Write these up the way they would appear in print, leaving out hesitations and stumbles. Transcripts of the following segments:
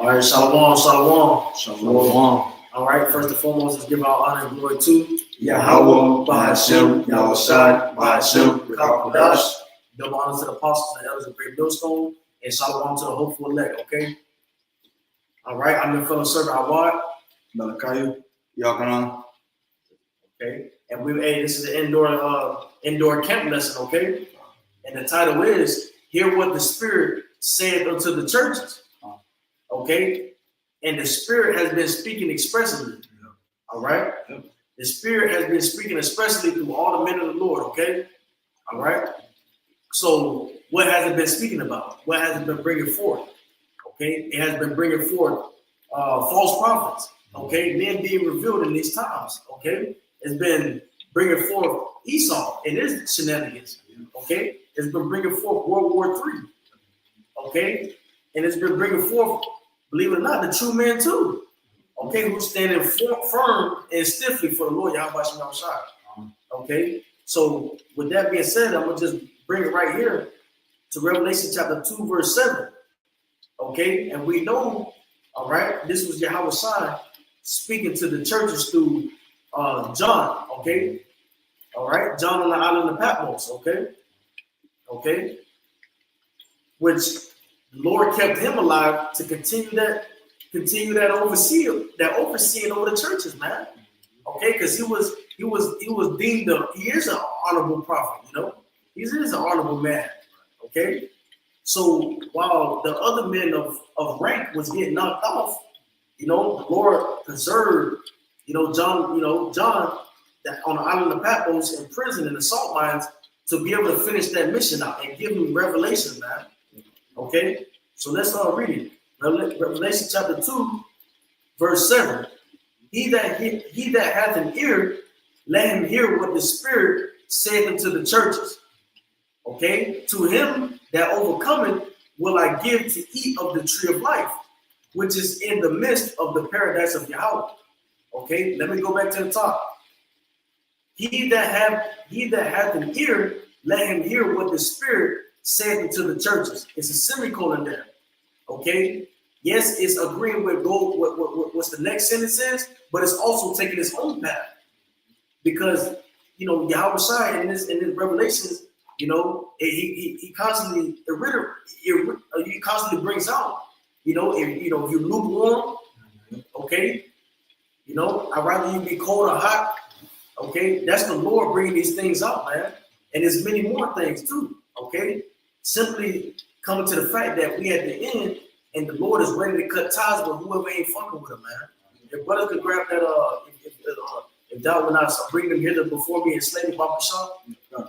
All right, shalom, shalom. Shalom. All right, first and foremost, let's give our honor and glory to Yahweh, Bahashem, Yahushai, Bahashem, Rakakodash. Double honor to the apostles and elders of Great Millstone, and shalom to the hopeful elect, okay? All right, I'm your fellow servant, Awad. Malakayu, Yakana. Okay, and this is an indoor camp lesson, okay? And the title is, Hear What the Spirit Saith Unto the Churches, okay? And the Spirit has been speaking expressly, all right? The Spirit has been speaking expressly through all the men of the Lord, okay? All right? So what has it been speaking about? What has it been bringing forth? Okay? It has been bringing forth false prophets, okay? Men being revealed in these times, okay? It's been bringing forth Esau and his shenanigans, okay? It's been bringing forth World War III, okay? And it's been bringing forth, believe it or not, the true men too, okay, who's standing firm and stiffly for the Lord Yahweh Shai. Okay, so with that being said, I'm gonna just bring it right here to Revelation chapter 2, verse 7. Okay, and we know, all right, this was Yahweh Shai speaking to the churches through John. Okay, all right, John on the island of Patmos. Okay, which the Lord kept him alive to continue that overseeing over the churches, man. Okay, because he was deemed he is an honorable prophet, you know. He is an honorable man. Okay. So while the other men of rank was getting knocked off, you know, the Lord preserved, John that on the island of Patmos in prison in the salt mines to be able to finish that mission out and give him revelation, man. Okay, so let's start reading. Revelation chapter 2, verse 7. He that hath an ear, let him hear what the Spirit saith unto the churches. Okay, to him that overcometh will I give to eat of the tree of life, which is in the midst of the paradise of Yahweh. Okay, let me go back to the top. He that hath an ear, let him hear what the Spirit saith unto the churches. It's a semicolon there. Okay. Yes, it's agreeing with what's the next sentence is, but it's also taking its own path. Because Yahweh Shai in his revelations, he constantly brings out, if you're lukewarm, okay, I'd rather you be cold or hot, okay. That's the Lord bringing these things out, man. And there's many more things too, okay. Simply coming to the fact that we at the end, and the Lord is ready to cut ties with whoever ain't fucking with him, man. If brothers could grab that, if thou will not bring them hither before me and slay me, Baba Shah,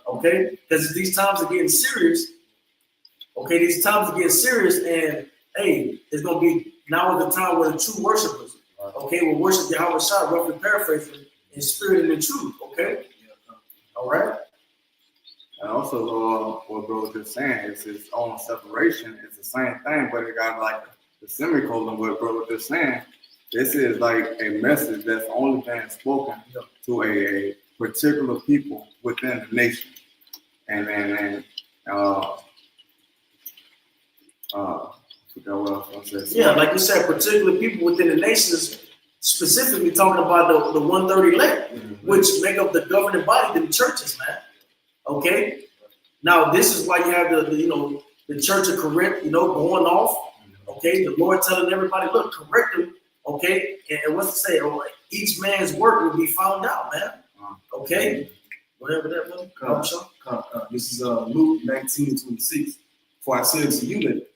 okay? Because these times are getting serious. Okay, these times are getting serious, and hey, it's gonna be now is the time where the true worshipers, okay, will worship Yahweh Shah, roughly paraphrasing, in spirit and in truth, okay? All right. And also, what bro was just saying is his own separation. It's the same thing, but it got like the semicolon. What bro was just saying, this is like a message that's only been spoken to a particular people within the nation. And I forgot what I was going to say. Yeah, like you said, particular people within the nations, specifically talking about the 130 elect, which make up the governing body, the churches, man. Okay, now this is why you have the Church of Corinth, going off. Okay, the Lord telling everybody, look, correct them. Okay, and what's to say? Oh, each man's work will be found out, man. Okay, whatever that was. This is Luke 19:26. For I said to you that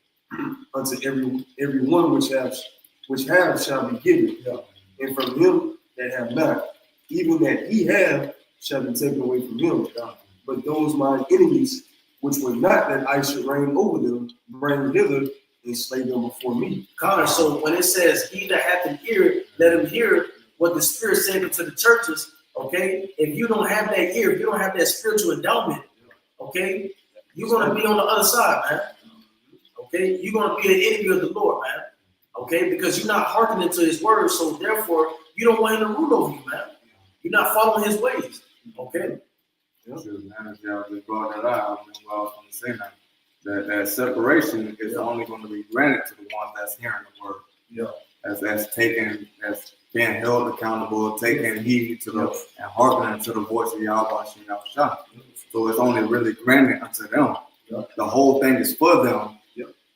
unto every one which have shall be given, and from him that have not, even that he have shall be taken away from him. But those mine enemies, which were not that I should reign over them, bring hither and slay them before me. So when it says, he that hath an ear, let him hear what the Spirit saith unto the churches, okay? If you don't have that ear, if you don't have that spiritual endowment, okay, you're going to be on the other side, man. Okay? You're going to be an enemy of the Lord, man. Okay? Because you're not hearkening to his word, so therefore, you don't want him to rule over you, man. You're not following his ways, okay? Y'all just brought that out. I was going to say that separation is only going to be granted to the ones that's hearing the word. That's being held accountable, taking heed to and hearkening to the voice of Yahweh Shem Yahushua. So it's only really granted unto them. The whole thing is for them.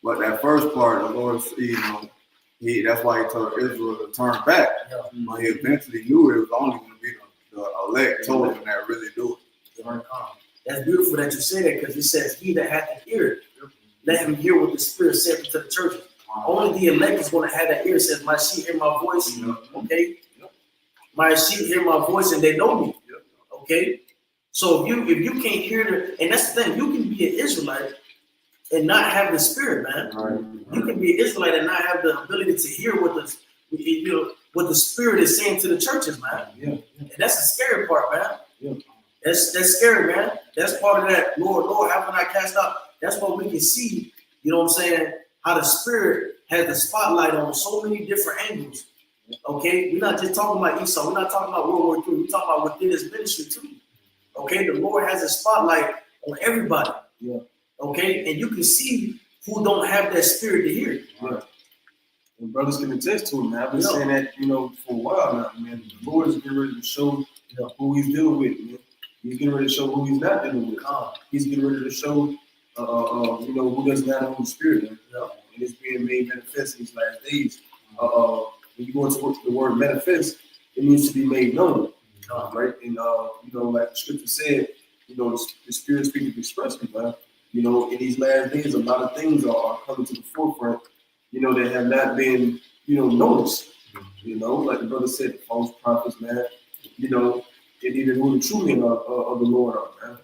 But that first part, the Lord, that's why he told Israel to turn back. But he eventually knew it was only going to be the elect chosen that really do it. That's beautiful that you say that, because it says, he that hath an ear, let him hear what the Spirit saith to the churches. Only the elect is going to have that ear. It says, my sheep hear my voice. Okay? My sheep hear my voice and they know me. Okay? So if you can't hear and that's the thing, you can be an Israelite and not have the Spirit, man. You can be an Israelite and not have the ability to hear what the Spirit is saying to the churches, man. And that's the scary part, man. That's scary, man. That's part of that, Lord, how can I cast out? That's what we can see, you know what I'm saying, how the Spirit has the spotlight on so many different angles. Okay? We're not just talking about Esau. We're not talking about World War III. We're talking about within his ministry too. Okay? The Lord has a spotlight on everybody. Okay? And you can see who don't have that Spirit to hear. And brothers can attest to it, man. I've been saying that, for a while now, man. The Lord is getting ready to show who he's dealing with, man. He's getting ready to show who he's not dealing with. He's getting ready to show, who doesn't have the Holy Spirit, man. And it's being made manifest in these last days. When you go into the word manifest, it means to be made known, right? And like the scripture said, the Spirit speaking expressly, man. In these last days, a lot of things are coming to the forefront, that have not been, noticed. Like the brother said, false prophets, man. And even who the true men of the Lord are, man.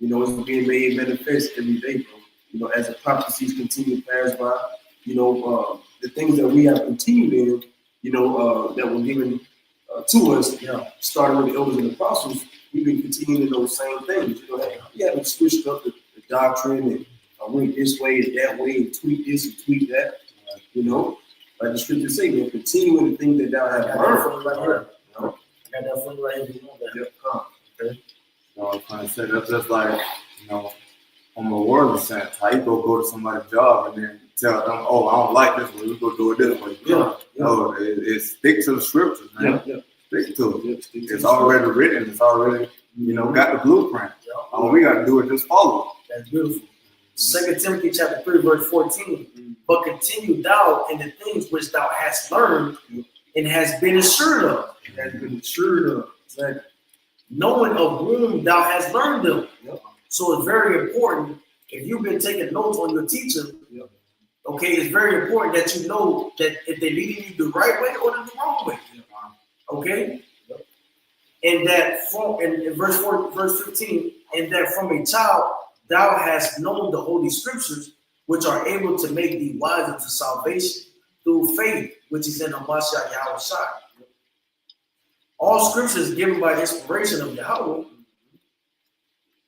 It's being made manifest every day, bro. As the prophecies continue to pass by, the things that we have continued in, that were given to us, starting with the elders and apostles, we've been continuing in those same things. We haven't switched up the doctrine and went this way and that way and tweak this and tweak that. Like the scriptures say, man, continuing the things that thou hast learned. Right here. I got that for you right here. Okay. I was trying to say that's just like, on the worldly sense, how you go to somebody's job and then tell them, oh, I don't like this way, we go do it this way. No, it stick to the scriptures, man. Stick to it. It's already written. It's already, got the blueprint. All we got to do is just follow it. That's beautiful. 2 Timothy chapter 3, verse 14. But continue thou in the things which thou hast learned and hast been assured of. Exactly. Knowing of whom thou hast learned them. So it's very important, if you've been taking notes on your teacher, okay, it's very important that you know that if they're leading you the right way or the wrong way. Okay? And that in verse 15, and that from a child thou hast known the holy scriptures, which are able to make thee wise unto salvation through faith, which is in the Mashiach Yahushua. All scripture is given by inspiration of Yahweh,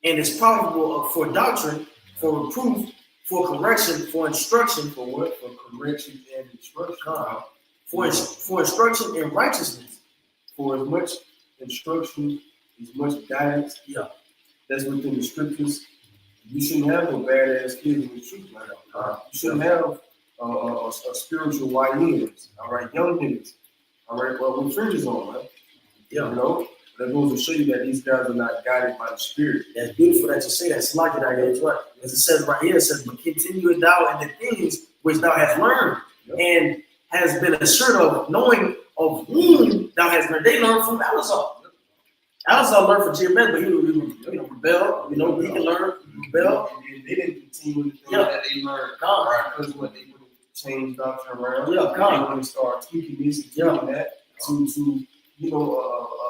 and is profitable for doctrine, for reproof, for correction, for instruction. For what? For correction and instruction. For instruction in righteousness. For as much instruction, as much guidance, that's within the scriptures. You shouldn't have no badass kids in the street, man. You shouldn't have a spiritual YNs, all right, young niggas, all right, well, with fringes on, man. That goes to show you that these guys are not guided by the Spirit. That's beautiful that you say that. It's like it out here. It's right. As it says right here, it says, but continue thou in the things which thou hast learned and has been assured of, knowing of whom thou hast learned. They learned from Elazar. Elazar learned from Jeremiah, but he rebelled. He can learn, rebel. They didn't continue with the things that they learned. Because what they would have changed doctrine around. They want to start tweaking this and tweaking that to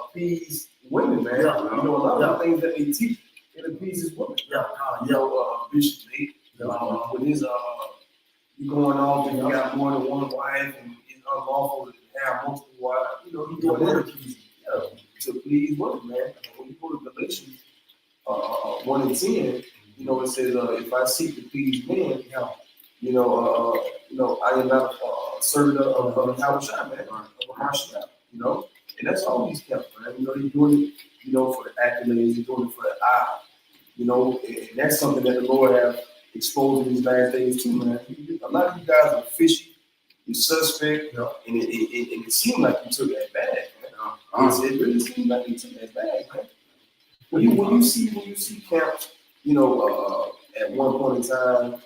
appease women, man. A lot of the things that they teach, it appeases women. Bishop Nate, with his you going off and you got more than one wife and it's unlawful to have multiple wives. He doing that to please women, man. When you go to Galatians 1 and 10, it says, if I seek to please men, I am not a servant of Yahushua, man, of Mashiach, and that's all he's kept, man. He's doing it, for the accolades, he's doing it for the eye, and that's something that the Lord have exposed in these last days too, man. A lot of you guys are fishy, you're suspect, Yeah. and it seemed like you took that bag, man. It really seemed like you took that bag, man. When you see camps, at one point in time,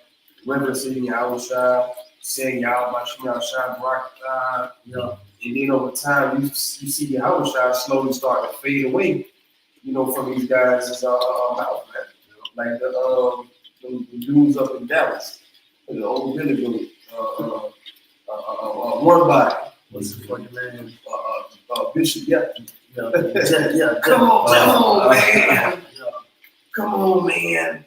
referencing Yahushua, saying Yahushua, Barak, Yeah. and then over time, you see Yahushua slowly start to fade away, from these guys' mouth, man. Like the dudes up in Dallas, the old Billy, one body. What's the fucking name? Bishop, yeah. Yeah. Come on, man. Yeah. Come on, man.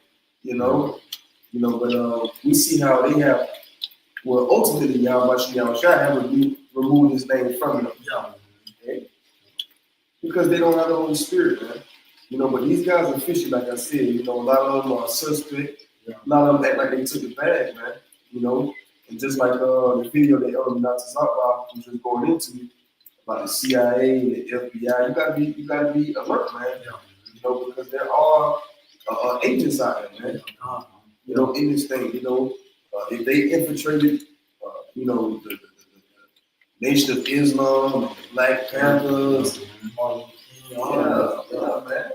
But we see how they have. Well, ultimately, Yahushua have removed his name from them. Yeah. Okay? Because they don't have the Holy Spirit, man. But these guys are fishy, like I said. A lot of them are suspect. Yeah. A lot of them act like they took the bag, man. And just like the video that Elder Natazakwa was just going into about the CIA and the FBI, you gotta be alert, man. Yeah. Because there are agents out there, man. In this thing, if they infiltrated, the Nation of Islam, the Black Panthers, man.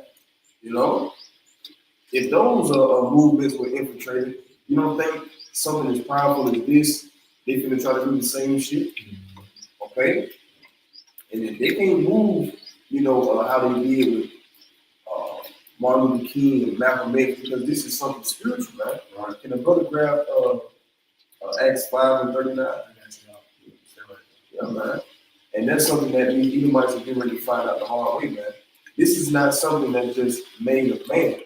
If those movements were infiltrated, you don't think something as powerful as this, they finna try to do the same shit, okay? And if they can't move, how they did with Martin Luther King and Malcolm X, because this is something spiritual, man. Right. Can a brother grab Acts 5:39? Yeah, man. And that's something that we Edomites are getting ready to find out the hard way, man. This is not something that's just made of man.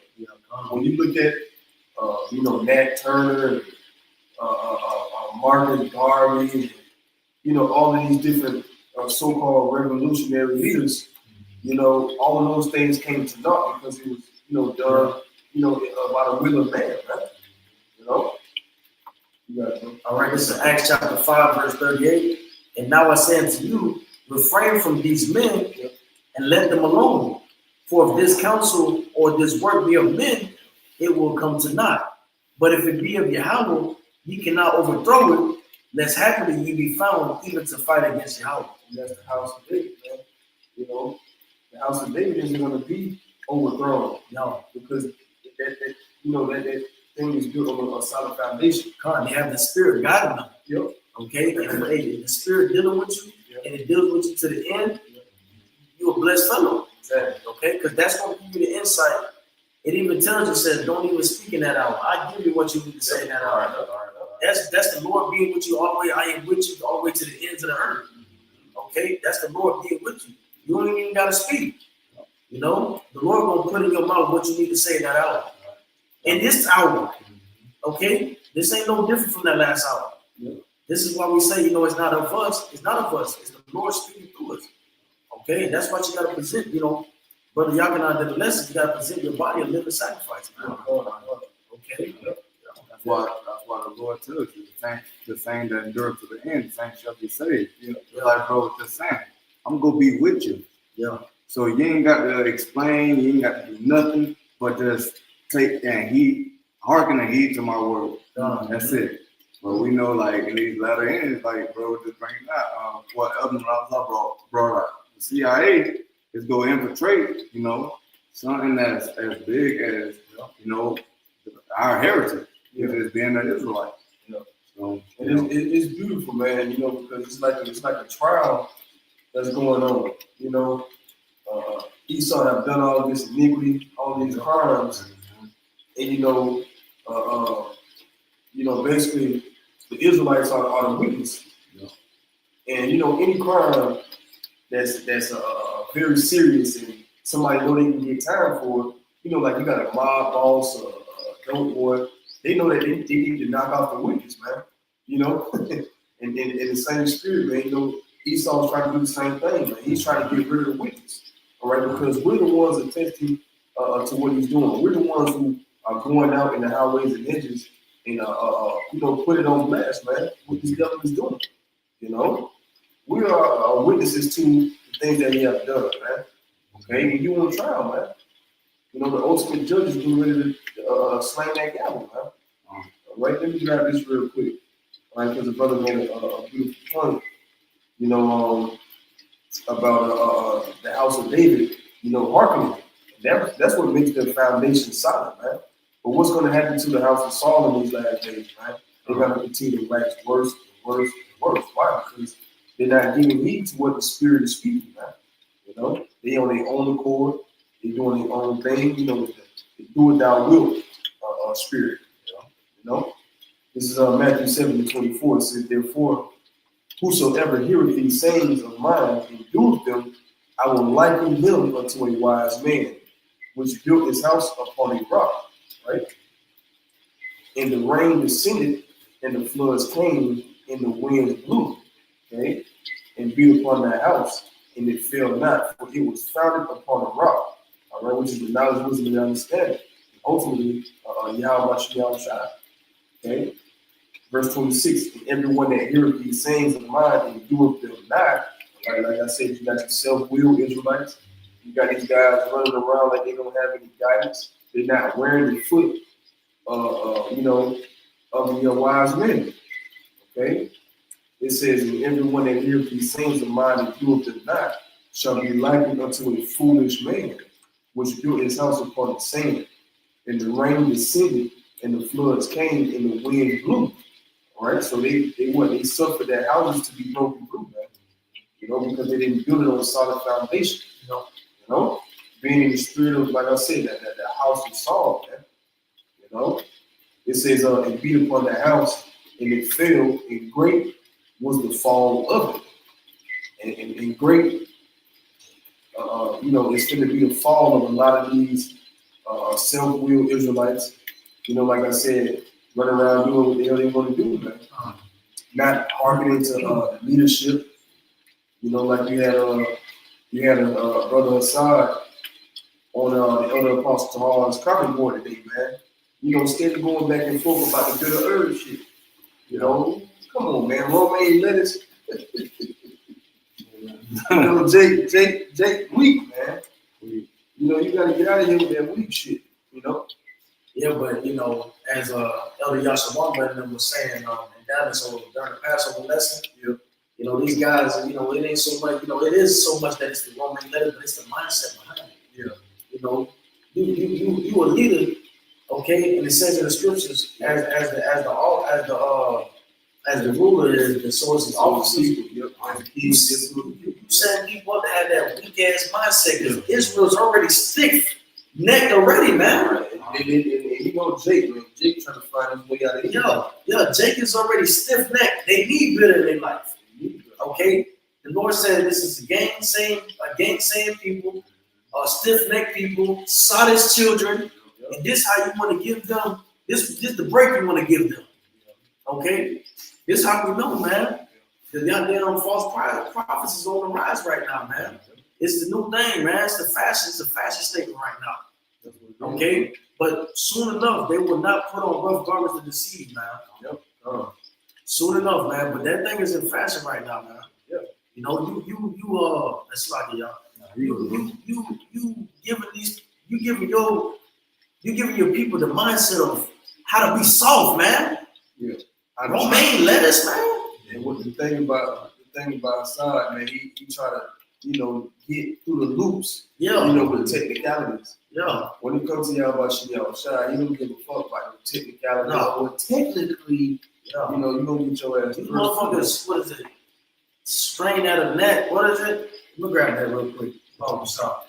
When you look at, Nat Turner, Marcus Garvey, all of these different so-called revolutionary leaders, all of those things came to naught because it was, done, by the will of man, right? All right, this is Acts chapter 5, verse 38. And now I say unto you, refrain from these men and let them alone. For if this counsel or this work be of men, it will come to naught. But if it be of Yahweh, ye cannot overthrow it, lest happily ye be found even to fight against Yahweh. And that's the house of David, man. The house of David isn't going to be overthrown. No. Because that thing is built on a solid foundation. God, they have the Spirit guiding them. Yep. Okay? And the Spirit dealing with you, and it deals with you to the end, you're a blessed fellow. Exactly. Okay? Because that's going to give you the insight. It even tells you, says, don't even speak in that hour. I give you what you need to say in that hour. That's the Lord being with you all the way. I am with you all the way to the ends of the earth. Okay? That's the Lord being with you. You don't even got to speak. The Lord going to put in your mouth what you need to say in that hour. In this hour. Okay? This ain't no different from that last hour. This is why we say, it's not of us. It's not of us. It's the Lord speaking through us. Okay? That's what you got to present, Brother Yakinan did the lesson. You got to present your body a living sacrifice, man. Okay? That's why the Lord tells you the same that endure to the end, the same shall be saved. Like bro was just saying, I'm gonna be with you. Yeah. So you ain't got to explain, you ain't got to do nothing, but just take and hearken and heed to my word. That's it. But we know, like in these latter ends, like bro just bringing out what Elder Raza brought up. The CIA is going to infiltrate, something that's as big as our heritage. Is being an Israelite. So, it's beautiful, man. Because it's like a trial that's going on. Esau have done all this iniquity, all these crimes, and basically the Israelites are the witness. And any crime that's very serious and somebody know they can get time for it. Like you got a mob boss, a dope boy. They know that they need to knock off the witness, man. and in the same spirit, man. Esau's trying to do the same thing, man. He's trying to get rid of the witness, all right? Because we're the ones attesting to what he's doing. We're the ones who are going out in the highways and hedges and put it on blast, man. What this devil is doing, We are witnesses to the things that he has done, man. Okay, and you on trial, man. The ultimate judge is getting ready to slang that gavel, man. All right, let me grab this real quick. All right, because the brother made a beautiful point, you know, about the house of David, you know, hearkening. That's what makes their foundation solid, man. But what's going to happen to the house of Saul in these last days, man? They're going to continue to wax worse and worse and worse. Why? Because they're not giving heed to what the Spirit is speaking, man. You know, they on their own accord, they're doing their own thing, you know, they do it thou will spirit, you know. This is Matthew 7:24. It says, therefore, whosoever heareth these sayings of mine and doeth them, I will liken him unto a wise man, which built his house upon a rock, right? And the rain descended, and the floods came, and the winds blew, okay, and beat upon that house, and it fell not, for it was founded upon a rock, all right, which is the knowledge, wisdom, and understanding. Ultimately, Yahweh Shai, okay? Verse 26, and everyone that heareth these sayings of mine and doeth them not, like I said, you got your self-willed Israelites, you got these guys running around like they don't have any guidance, they're not wearing the foot, you know, of the wise men, okay? It says, and everyone that heareth these sayings of mine and doeth them not shall be likened unto a foolish man, which built his house upon the sand, and the rain descended, and the floods came, and the wind blew. All right, so they suffered their houses to be broken through, man. You know, because they didn't build it on a solid foundation. You know, being in the spirit of, like I said, that house of Saul, man. You know, it says, it beat upon the house, and it fell, and great was the fall of it, and great. You know, it's going to be the fall of a lot of these self-willed Israelites. You know, like I said, running around doing what the hell they want to do, man. Not hearkening to leadership. You know, like you had a brother Assad on the Elder Apostle Tahar's comment board today, man. You know, instead of going back and forth about the bitter herb shit. You know, come on, man. Romaine lettuce. You know, Jake, weak, man. You know, you gotta get out of here with that weak shit. You know. Yeah, but you know, as Elder Yashawamba was saying in Dallas during the Passover lesson, you know, these guys, you know, it ain't so much, you know, it is so much that it's the Roman letter, but it's the mindset behind it. Yeah. You know, you a leader, okay, and it says in the scriptures as the ruler is the source of officers. You send people up to have that weak ass mindset because Israel's already stiff necked already, man. Right. And you know Jake, man. Jake trying to find his way out of here. Yeah, Jake is already stiff necked. They need bitter in their life. Okay? The Lord said this is a gainsaying people, stiff necked people, sodist children, and this how you want to give them, this the break you want to give them. Okay? This how we know, man. The goddamn false prophets is on the rise right now, man. It's the new thing, man. It's the fashion. It's a fashion statement right now. Okay? But soon enough, they will not put on rough garments to deceive, man. Soon enough, man. But that thing is in fashion right now, man. You know, it's like y'all. You giving your people the mindset of how to be soft, man. Yeah. Romaine lettuce, man. And what the thing about Assad, man, he try to, you know, get through the loops, you know, with the technicalities. Yeah. When it comes to Yahweh Shai, he don't give a fuck about the technicalities. No. Or technically, you know, you don't get your ass. These motherfuckers, what is it? Strain out of net. What is it? Let me grab that real quick. Oh, sorry.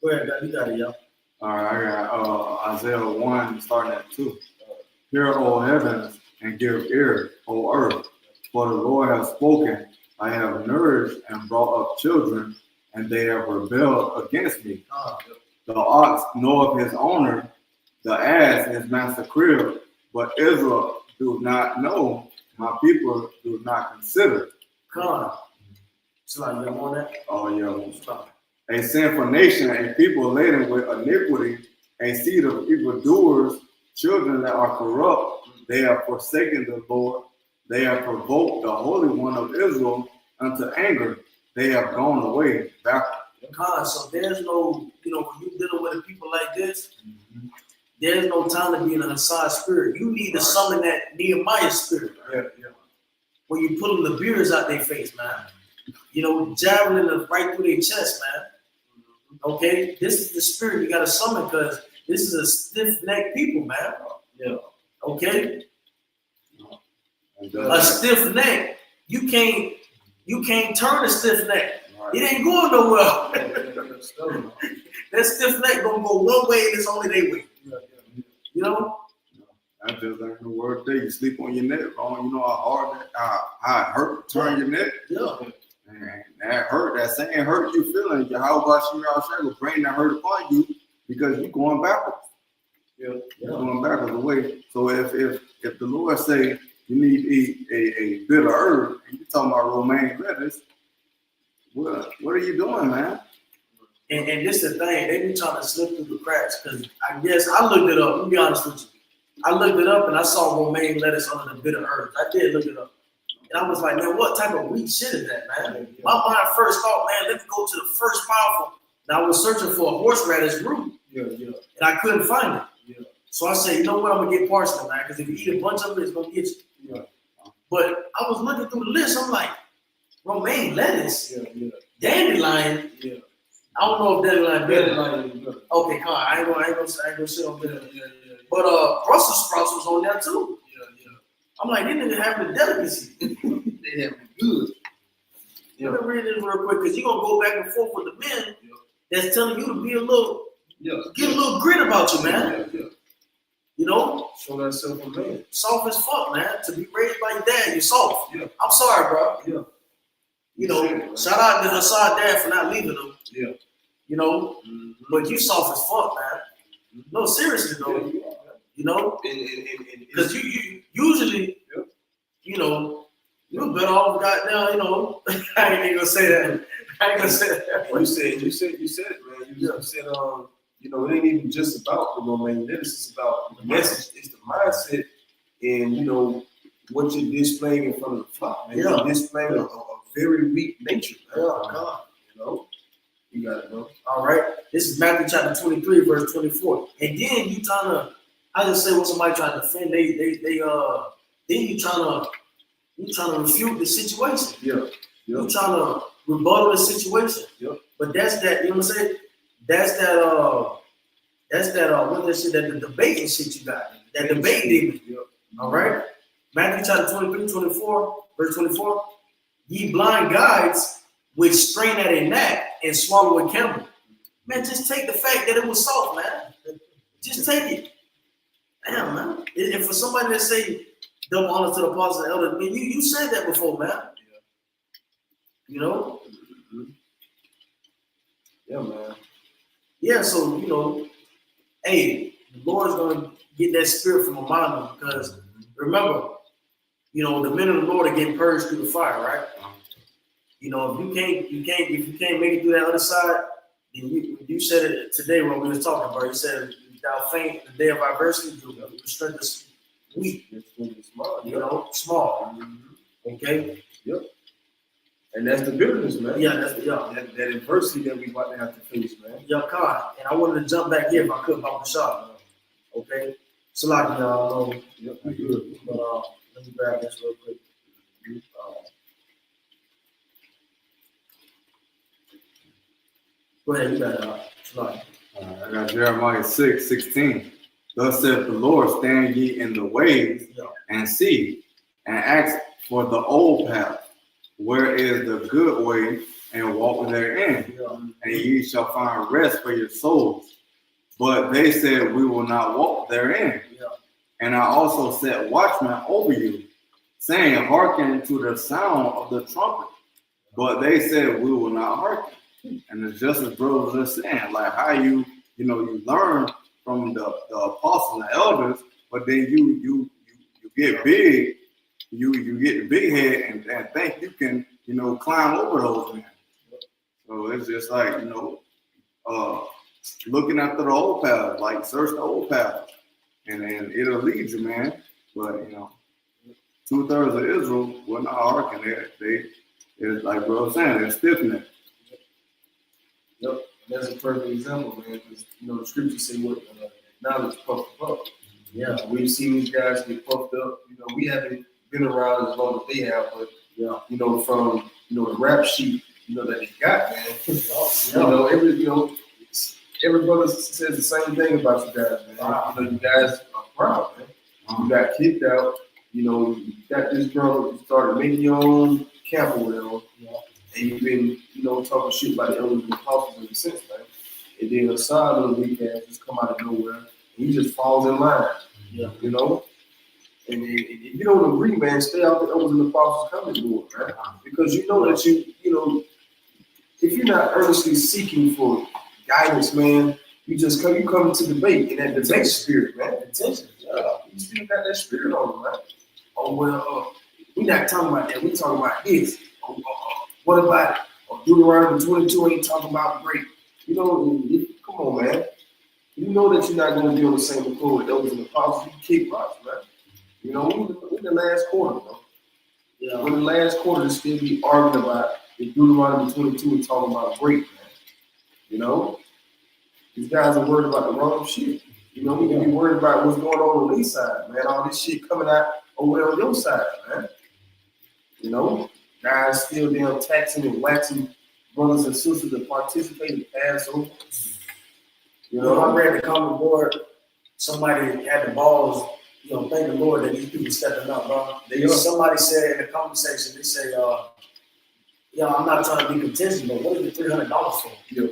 Go ahead, you got it, y'all. All right, I got Isaiah 1 starting at 2. Hear, O heavens, and give ear, O earth, for the Lord has spoken. I have nourished and brought up children, and they have rebelled against me. The ox knoweth his owner, the ass his master crib, but Israel do not know, my people do not consider. Come on. So, you on that? Oh, yeah. A sinful nation, a people laden with iniquity, a seed of evildoers, children that are corrupt. They have forsaken the Lord. They have provoked the Holy One of Israel unto anger. They have gone away backward. So there's no, you know, when you're dealing with people like this, there's no time to be in a Assad spirit. You need to summon that Nehemiah spirit. when you pulling the beers out their face, man. You know, jabbing them right through their chest, man. Okay, this is the spirit you gotta summon because this is a stiff-necked people, man. Yeah. Okay, And, a stiff neck. You can't turn a stiff neck. right. It ain't going nowhere. That stiff neck gonna go one way and it's only their way. You know? I just like the word day. You sleep on your neck, wrong. You know how hard how it hurt to turn your neck. Yeah. And that hurt. That same hurt you feeling. How about you outside will bring that hurt upon you because you're going backwards. Yeah. You're going backwards away. So if the Lord say you need to eat a bitter herb, and you're talking about romaine lettuce, what are you doing, man? And this is the thing, they be trying to slip through the cracks because I guess I looked it up. Let me be honest with you. I looked it up and I saw romaine lettuce under the bitter herbs. I did look it up. And I was like, man, what type of weak shit is that, man? My mind first thought, man, let me go to the first powerful. And I was searching for a horseradish root. Yeah. And I couldn't find it. Yeah. So I said, you know what, I'm gonna get parsley, man, because if you eat a bunch of it, it's gonna get you. Yeah. But I was looking through the list, I'm like, romaine lettuce, Yeah. dandelion. Yeah. I don't know if dandelion better. Dandelion. Okay, come on, I ain't gonna shit on dandelion. But Brussels sprouts was on there too. Yeah. I'm like, these niggas having a delicacy. They have it good. Let me read this real quick, because you're gonna go back and forth with the men that's telling you to be a little, get a little grit about you, man. Yeah. You know? Show that self a man. Soft as fuck, man. To be raised by your dad, you're soft. Yeah. I'm sorry, bro. Yeah. You know, shout out to Hassad dad for not leaving him. Yeah. You know, but you soft as fuck, man. No, seriously though. You know, because you usually, you know, you're better off goddamn. You know, I ain't gonna say that. I ain't gonna say that. You said it, man. You said, you know, it ain't even just about the romaine lettuce. It's about the message. It's the mindset, and you know what you're displaying in front of the flock, man. You're displaying a very weak nature, man. God. You know, you got it, bro. All right. This is Matthew chapter 23, verse 24. And then you trying to, I just say when somebody trying to defend, then you trying to refute the situation. Yeah. You trying to rebuttal the situation. Yeah. But that's that, you know what I'm saying? That's that what that shit, that the debating shit you got. That debate demon. Yeah. All right. Matthew chapter 23, 24, verse 24. Ye blind guides which strain at a gnat and swallow a camel. Man, just take the fact that it was soft, man. Just take it. Damn, man. And for somebody that say double honor to the apostles and elders, man, you said that before, man. Yeah. You know? Yeah, man. Yeah, so, you know, hey, the Lord's going to get that spirit from among them because remember, you know, the men of the Lord are getting purged through the fire, right? You know, if you can't make it through that other side, then you said it today when we was talking about it. You said, thou faint the day of adversity, your strength is weak. It's small, You know, small. Okay? Yep. And that's the bitterness, man. Yeah, that's that adversity that we about to have to face, man. yeah, God. And I wanted to jump back here if I could about the shot. Okay? So like y'all know, Yep. good. But let me grab this real quick. Go ahead, you got it. I got Jeremiah 6:16. Thus saith the Lord, stand ye in the ways and see, and ask for the old path, where is the good way, and walk therein, and ye shall find rest for your souls. But they said, we will not walk therein. And I also set watchmen over you, saying, hearken to the sound of the trumpet. But they said, we will not hearken. And it's just as brothers are saying, like how you learn from the apostles and elders, but then you get big, you get the big head and think you can, climb over those men. So it's just like, looking after the old path, like search the old path, and then it'll lead you, man. But 2/3 of Israel will not hearken. It's like bro was saying, they're stiff-necked. Yep, that's a perfect example, man. Because the scriptures say what knowledge puffed up. Yeah, we've seen these guys get puffed up. We haven't been around as long as they have, but Yeah. you know, from the rap sheet, that they got, man. Every brother says the same thing about you guys, man. Wow. You guys are proud, man. You got kicked out. You got this girl, you started making your own camp or whatever, and you've been, talking shit about the elders and apostles ever since, man. And then Assad on the weekend just come out of nowhere, and he just falls in line, And if you don't agree, man, stay out the elders and apostles coming door, man. Because you know that if you're not earnestly seeking for guidance, man, you come to debate in that debate spirit, man. Attention. You still got that spirit on you, man. Oh, well, we not talking about that. We talking about this. What about it? Deuteronomy 22 ain't talking about break. Come on, man. You know that you're not going to be on the same accord with those in the apostles. You kick rocks, man. We're in the last quarter, bro. Yeah. We're in the last quarter to still be arguing about if Deuteronomy 22 is talking about break, man. These guys are worried about the wrong shit. We can be worried about what's going on their side, man. All this shit coming out over on your side, man. Guys still damn taxing and waxing brothers and sisters that participate in Passover. I read the comment board, somebody had the balls, thank the Lord that these people stepping up, bro. Somebody said in the comment section, they say, I'm not trying to be contentious, but what is the $300 for? Yeah.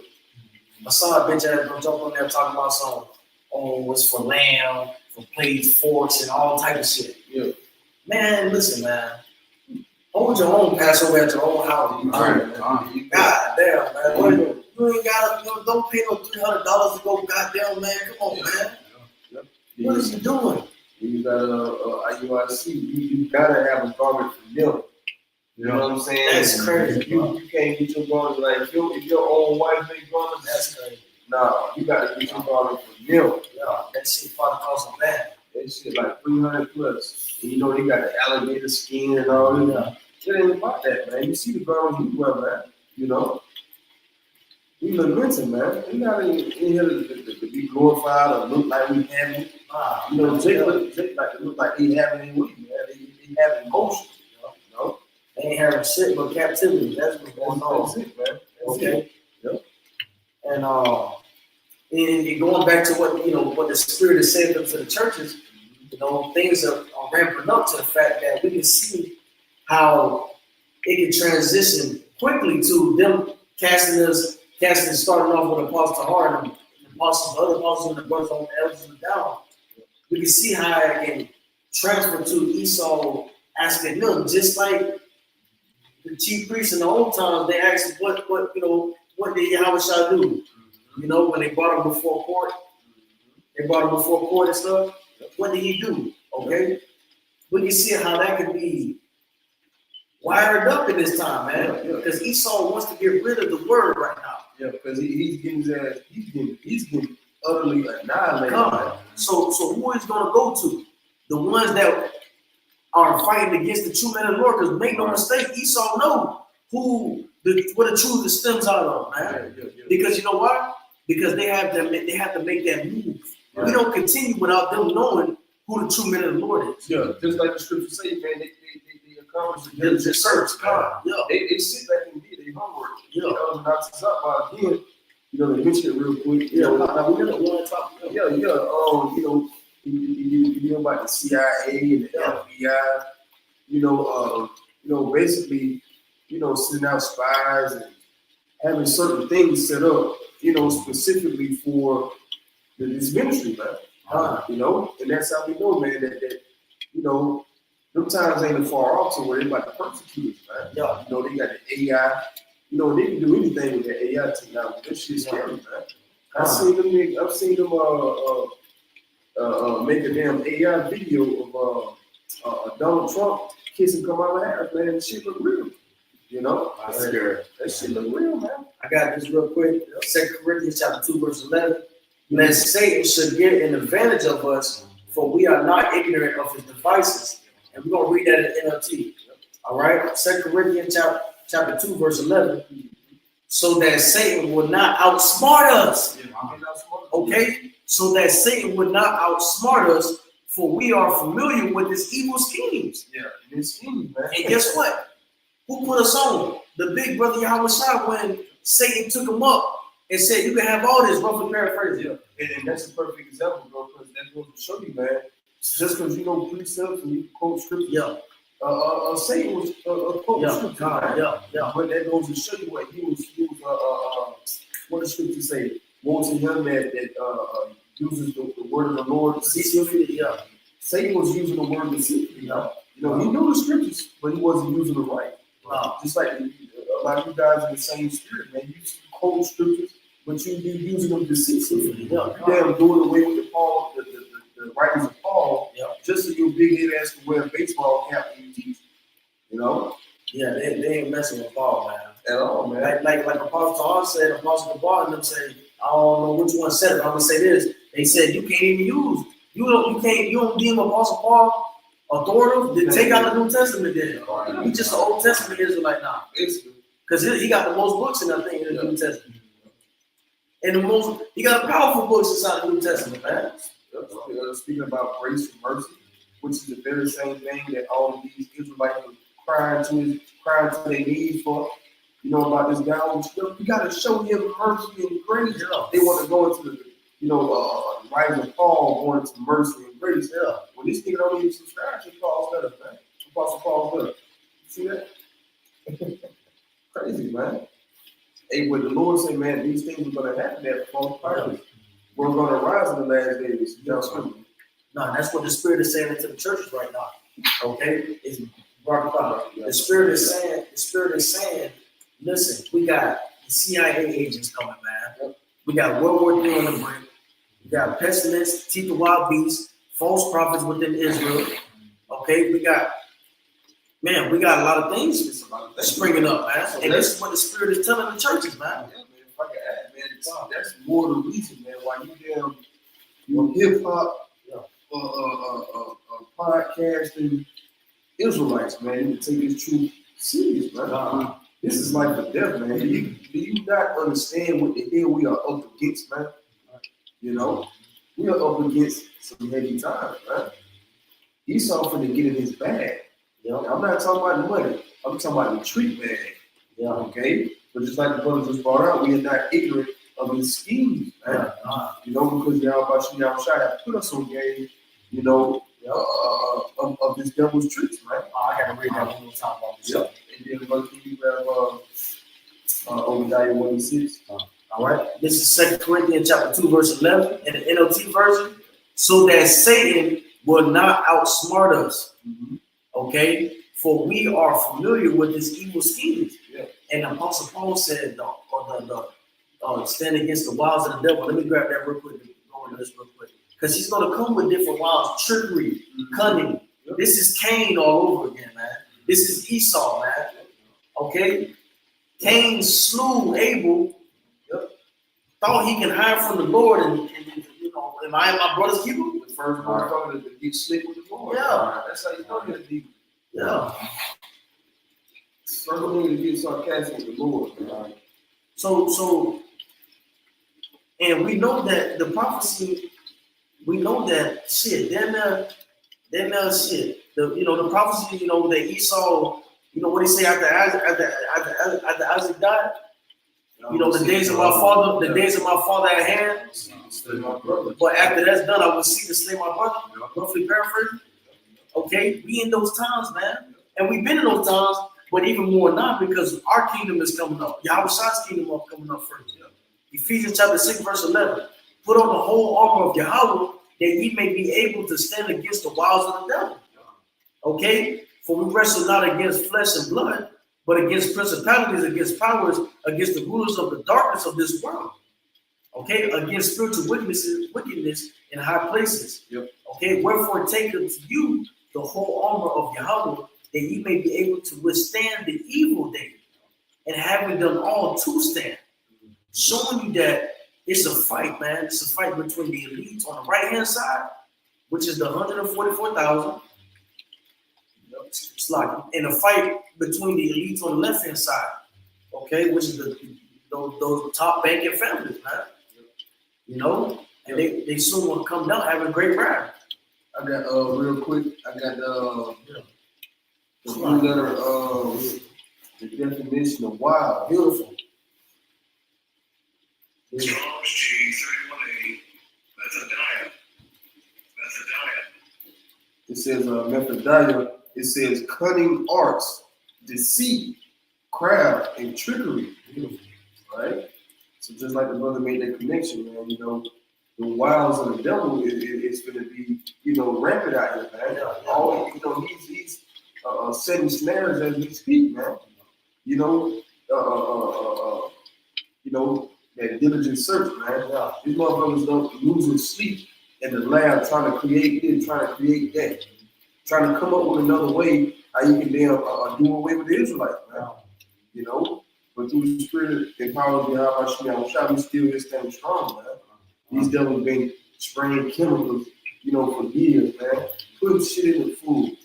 I saw a bitch ass gonna jump on there talking about something. Oh, it's for lamb, for plates, forks, and all type of shit. Yeah. Man, listen, man. Hold your own Passover at your own house. God damn, man. You ain't got don't pay no $300 to go. Goddamn, man. Come on, man. What is you doing? You got IUIC. You gotta have a garment for them. You know what I'm saying? That's crazy. You can't get your garment like if your own wife make garments. That's crazy. Nah, you gotta get your garment for them. Yeah, that shit probably cost a bad. That shit like 300 plus. And they got the alligator skin and all that. It ain't about that, man. You see the garments we wear, man. We lamenting, man. We not in here to be glorified or look like we having. Jake like to look like he having it with you, man. He having emotions, They ain't having shit but captivity. That's what's going on. That's it, man. Okay. Yep. And going back to what the Spirit is saying to the churches, things are ramping up to the fact that we can see how it can transition quickly to them starting off with Apostle Hart and the other apostles and the brothers on the elders and down. We can see how it can transfer to Esau asking them, just like the chief priests in the old times, they asked what did Yahushua do? When they brought him before court, and stuff. What did he do? Okay, we can see how that could be wired up in this time, man. Because Esau wants to get rid of the word right now. Yeah, because he's getting utterly annihilated. So who is going to go to? The ones that are fighting against the true men of the Lord. Because make no mistake, Esau knows what the truth stems out of, man. Because you know why? Because they have to make that move. Right. We don't continue without them knowing who the true men of the Lord is. Yeah, just like the scripture say, man, they accomplish the diligent search. Yeah. They sit back and do their homework. Not to talk about again. They mention it real quick. We don't want to talk. You know about the CIA and the FBI. Basically, sending out spies and having certain things set up, specifically for this ministry, man. And that's how we know, man, that them times ain't far off to where they about to persecute us, man. They got the AI. They can do anything with the AI technology. That shit's scary, man. I've seen them make a damn AI video of Donald Trump kissing Kamala Harris, man. That shit look real. That's scary. That shit look real, man. I got this real quick. 2 Corinthians chapter 2, verse 11. Lest Satan should get an advantage of us, for we are not ignorant of his devices. And we're going to read that in NLT. All right? 2 Corinthians chapter 2, verse 11. So that Satan would not outsmart us. Okay? So that Satan would not outsmart us, for we are familiar with his evil schemes. Yeah, and it's scheme, man. And guess what? Who put us on? The big brother Yahweh Shai when Satan took him up and said, you can have all this, roughly paraphrase. Yeah, and that's a perfect example, bro, because that goes to show you, man. Just because you know precepts and you can quote scripture, Yeah. Satan was quoting Yeah, scripture, God, man. yeah. But that goes to show you what he was what the scripture say? Woe to him that uses the word of the Lord deceitfully. Yeah. Satan was using the word deceitfully, you know, he knew the scriptures, but he wasn't using it right. Just like a lot of you guys in the same spirit, man. You quote scriptures, but you be using them deceitfully. Yeah. You damn doing away with the writings of Paul, Yeah. just so your big head ass to wear a baseball cap when you teach. You know? Yeah, they ain't messing with Paul, man. At all, man. Like Apostle Paul said, Apostle Paul and them say, I don't know which one said it, but I'm gonna say this. They said you can't even use, you don't deem Apostle Paul authoritative, then take out the New Testament then. He just an Old Testament Israelite now. Because he got the most books in that thing in the New Testament. And he got powerful books inside the New Testament, man. Speaking about grace and mercy, which is the very same thing that all of these Israelites were crying to their knees for. You know about this guy on the script. You got to show him mercy and grace. Yeah. They want to go into the writings of Paul, going into mercy and grace. Yeah. When these niggas don't even subscribe to Paul's letter, man. Apostle Paul's letter. See that? Crazy, man. Hey, when the Lord said, man, these things are going to happen at false prophets. We're going to rise in the last days. You know, no, that's what the Spirit is saying to the churches right now. Okay? It's the Spirit is saying, listen, we got the CIA agents coming, man. We got World War III on the brink. We got pestilence, teeth of wild beasts, false prophets within Israel. Okay, we got a lot of things springing up, man. And this is what the Spirit is telling the churches, man. Yeah, man. If I can add, man, that's more the reason, man, why you hip hop, podcasting Israelites, man, you take this truth serious, man. This is like the death, man. Do you not understand what the hell we are up against, man? You know, we are up against some heavy times, man. Esau finna get in his bag. You know, I'm not talking about the money. I'm talking about the treat bag. Yeah. Okay? But just like the brother just brought out, we are not ignorant of his schemes, man. You know, because y'all try to put us on game, you know, of this devil's tricks, man. I gotta read that one more time about this. Yep. And then brother, can you grab Obadiah 1:6? All right. This is 2 Corinthians chapter 2, verse 11 in the NLT version. So that Satan will not outsmart us. Mm-hmm. Okay? For we are familiar with his evil schemes. Yeah. And Apostle Paul said, stand against the wiles of the devil. Let me grab that real quick. Go into this real quick. Because he's going to come with different wiles, trickery, cunning. Yep. This is Cain all over again, man. This is Esau, man. Okay? Cain slew Abel. Yep. Thought he can hide from the Lord and you know, am I my brother's keeper? The first one talking to get slick with the Lord. Yeah. That's how you know you're deep. Yeah. First one to get sarcastic with the Lord, man. So, and we know that the prophecy, we know that shit, then shit. The prophecy, that Esau, what he say after Isaac died? The days of my father at hand. But after that's done, I will seek to slay my brother. Roughly paraphrasing. Okay, we in those times, man. And we've been in those times, but even more now because our kingdom is coming up. Yahweh Shai's kingdom is coming up first. Ephesians chapter 6, verse 11. Put on the whole armor of Yahweh that ye may be able to stand against the wiles of the devil. Okay? For we wrestle not against flesh and blood, but against principalities, against powers, against the rulers of the darkness of this world. Okay? Against spiritual wickedness in high places. Yep. Okay? Wherefore take unto you the whole armor of Yahweh that ye may be able to withstand the evil day, and having done all to stand. Showing you that it's a fight, man. It's a fight between the elites on the right-hand side, which is the 144,000. It's like in a fight between the elites on the left-hand side, okay, which is those top banking families, man. And they soon will come down having great wrath. I got real quick. I got the blue letter the definition of wild. Beautiful. Strong's G31A. Methodia. It says methodia. It says cunning arts, deceit, craft, and trickery. Right? So just like the brother made that connection, man, you know, the wiles of the devil is going to be, you know, rampant out here, man. All, you know, he's setting snares as we speak, man. You know, you know, that diligent search, man. These motherfuckers don't losing sleep in the lab trying to create this, trying to create that, trying to come up with another way how you can damn do away with the Israelites, man. You know, but through the spirit and power of Yahweh, we still here standing strong, man. These devils been spraying chemicals, you know, for years, man. Putting shit in the food,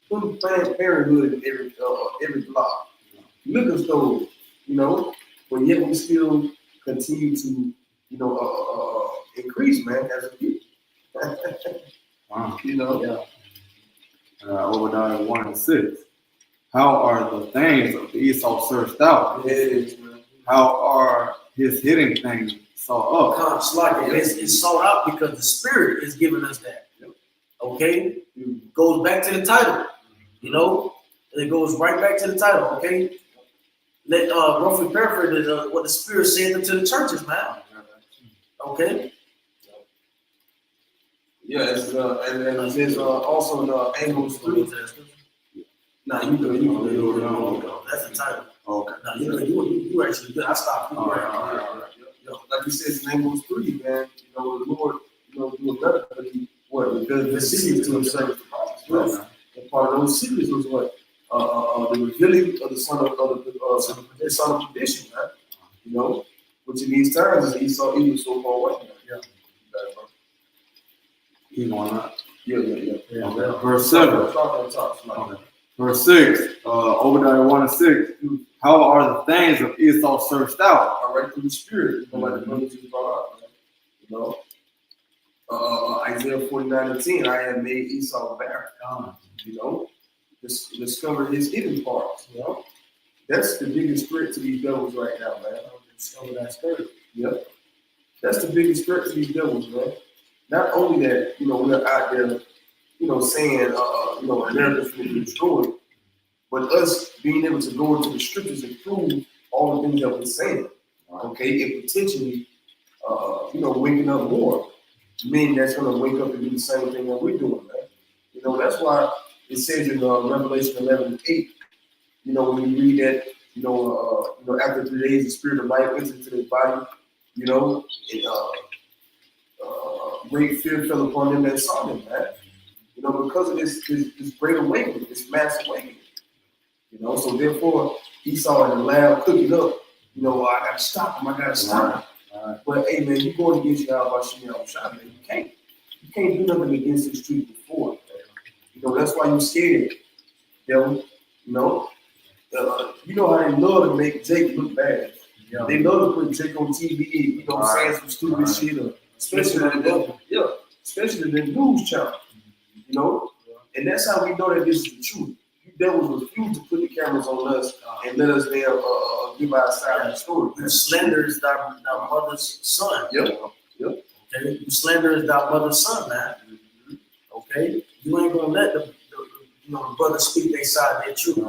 putting Planned Parenthood in every block, liquor stores, you know, but yet we still continue to, you know, increase, man, as a people. Wow. You know, Obadiah 1:6. How are the things of Esau searched out? yes, man. How are his hidden things sought up? It's like it's sought out because the Spirit is giving us that. Okay? It goes back to the title. You know? It goes right back to the title, okay? Let roughly paraphrase what the Spirit said unto the churches, man. Okay? Yeah, it's, and then it says also in Amos 3. Nah, you go. That's the title. Okay. No, you actually good. I stopped. All right. Like he says in Amos 3, man, you know, the Lord, you know, do a better, but he, what, revealed the secrets to himself. Right? And part of those secrets was what? The revealing of the son of perdition, man. You know, which in these times is Esau even so far away, man. Yeah. Keep going up. Yeah. Okay. Verse 7. Okay. Verse 6, Obadiah 1:6. How are the things of Esau searched out? All right, through the Spirit, you know, like the brother just brought up, man. You know, Isaiah 49:10, I have made Esau barren. You know, discover his hidden parts. You know, that's the biggest threat to these devils right now, man. Discover that spirit. Yep, that's the biggest threat to these devils, man. Not only that, you know, we're out there, you know, saying, you know, America's going to be destroyed, but us being able to go into the scriptures and prove all the things that we're saying, okay, and potentially, you know, waking up more men that's going to wake up and do the same thing that we're doing, man. You know, that's why it says in Revelation 11:8, you know, when you read that, you know, after 3 days, the spirit of life enters into the body, you know, and great fear fell upon them that saw them, man. You know, because of this great awakening, this mass awakening. You know, so therefore, Esau in the lab cooking up, you know, I gotta stop him, I gotta stop him. Right. But hey, man, you going against Yahweh Shah, man. You can't do nothing against this truth before. Man. You know, that's why you're scared, devil. You know, you know how they love to make Jake look bad. Yeah. They love to put Jake on TV, you know, saying some stupid shit, especially the news channel. You know, and that's how we know that this is the truth. You devils refuse to put the cameras on us and let us there give our side of the story. You slander is thy mother's son. Yep. Okay, you slander is thy mother's son, man. Okay, you ain't gonna let the brothers speak their side, their truth.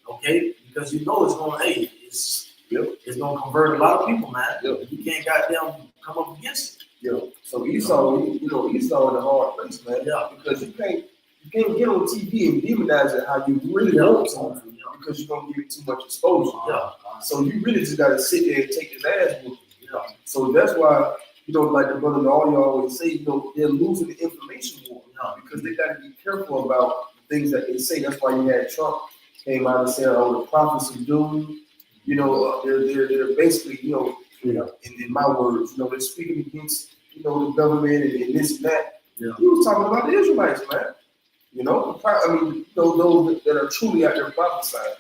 Okay, because you know it's gonna it's gonna convert a lot of people, man. You can't goddamn come up against it. So Esau, Esau in a hard place, man. Yeah, because you can't get on TV and demonize it how you really want to, because you're gonna give it too much exposure. So you really just gotta sit there and take his ass with you. So that's why, you know, like the brother all you always say, you know, they're losing the information war because they gotta be careful about the things that they say. That's why you had Trump came out and said, "Oh, the prophets of doom." You know, they're basically, you know, in my words, you know, they're speaking against, you know, the government and this and that. He was talking about the Israelites, man. You know, I mean, you know, those that are truly out there prophesying.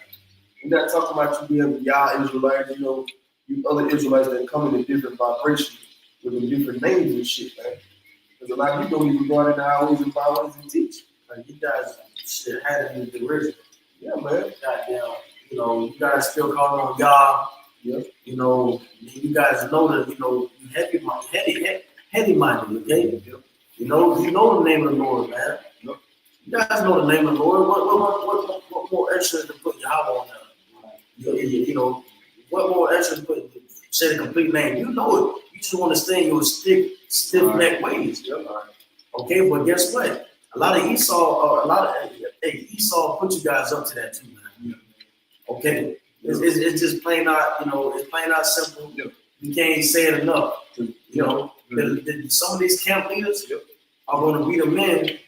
We're not talking about you being Yah Israelites, you know, you other Israelites that come in a different vibration with different names and shit, man. Because a lot of people don't even go out in the highways and byways and teach. Like, you guys should have it in the original. Yeah, man. Goddamn. You know, you guys still calling on God. Yeah. You know, you guys know that, you know, heady minded, okay? Yep. You know the name of the Lord, man. Yep. You guys know the name of the Lord. What more extra to put Yahweh on there? You know, what more extra to put, say the complete name? You know it. You just want to stay in your stiff neck ways. Yep. Okay, but guess what? A lot of Esau put you guys up to that too, man. Okay, it's just plain out, you know, it's plain out simple. Yep. You can't say it enough. You know, some of these camp leaders are going to be the men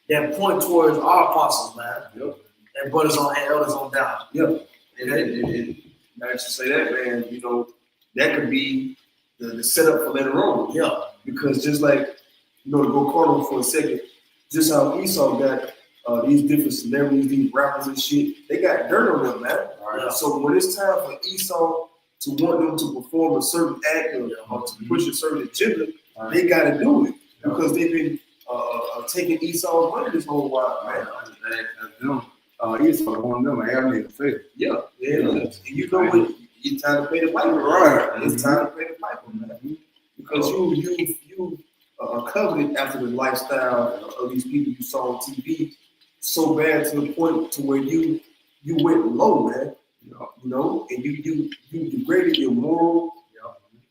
that point towards our apostles, man. Yep. And brothers on and elders on down. Yep. And now that you say that, man, you know, that could be the setup for later on. Yeah. Because just like, you know, to go carnal for a second, just how Esau got these different celebrities, these rappers and shit, they got dirt on them, man. Yeah. So when it's time for Esau to want them to perform a certain act or to push a certain agenda, they got to do it because they've been taking Esau's money this whole while, man. Esau going them, I need to say. Yeah. And you know what? It's time to pay the piper, right? It's time to pay the piper, man. Because you coveted after the lifestyle of these people you saw on TV so bad to the point to where you went low, man. You know, and you degraded your moral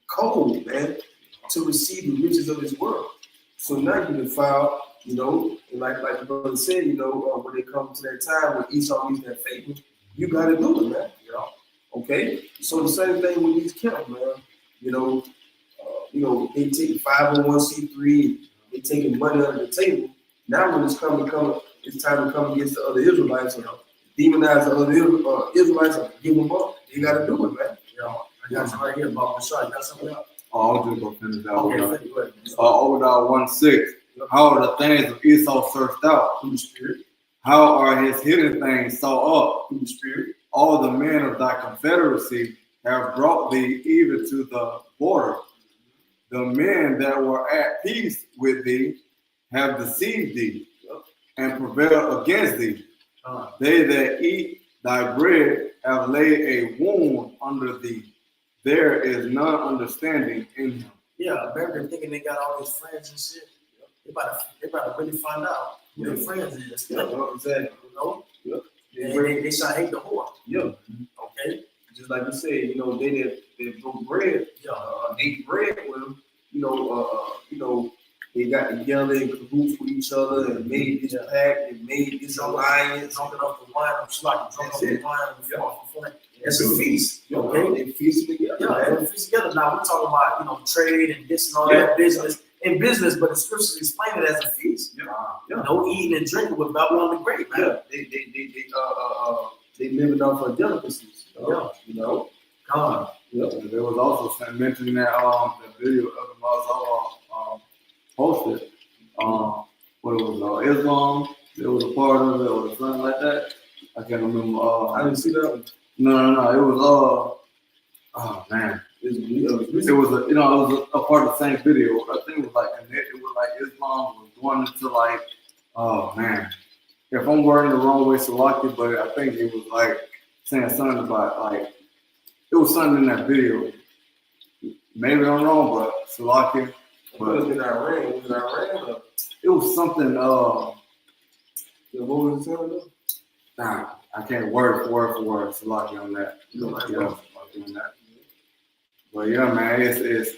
code, man, to receive the riches of this world. So now you defile, you know, and like the brother said, you know, when they come to that time when Esau needs that favor, you got to do it, man. Okay. So the same thing with these camps, man. You know, they take 501c3, they taking money under the table. Now when it's time to come against the other Israelites, demonize the other Israelites, give them up. You got to do it, man. I got something right here about Bashar. You got something else? I'll just go finish that Okay, one. go ahead. Obadiah 1:6. How are the things of Esau searched out? Through the Spirit. How are his hidden things sought up? Through the Spirit. All the men of thy confederacy have brought thee even to the border. The men that were at peace with thee have deceived thee and prevailed against thee. They that eat thy bread have laid a wound under thee. There is none understanding in him. Yeah, America thinking they got all these friends and shit. They about to really find out who their friends is. Exactly. You know? Yeah. They shall hate the whore. Yeah. Okay? Just like you said, you know, they that broke bread, ate bread with them, you know, they got together in cahoots with each other and made this pact and made this alliance. Drunk off the wine. I'm just like drunk off the wine before. It's a feast. Okay? Okay? They feasted together. Yeah, they feast together. Now we're talking about, you know, trade and this and all that business. In business, but the scriptures explain it as a feast. No eating and drinking with Babylon the Great, man. Yeah, they living off of delicacies. You know. God. Yeah. And there was also mentioned that the video of the Muslim posted. What it was Islam. There was a part of it or something like that. I can't remember. I didn't see that one. No. It was oh man. It was a part of the same video. I think it was like Islam was going into like, oh man, if I'm wording the wrong way, Salaki, but I think it was like saying something about like it was something in that video. Maybe I'm wrong, but Salaki. But Was it Iran? it was something. What was it saying? Nah, I can't word for word Salaki on that. On that. But yeah, man, it's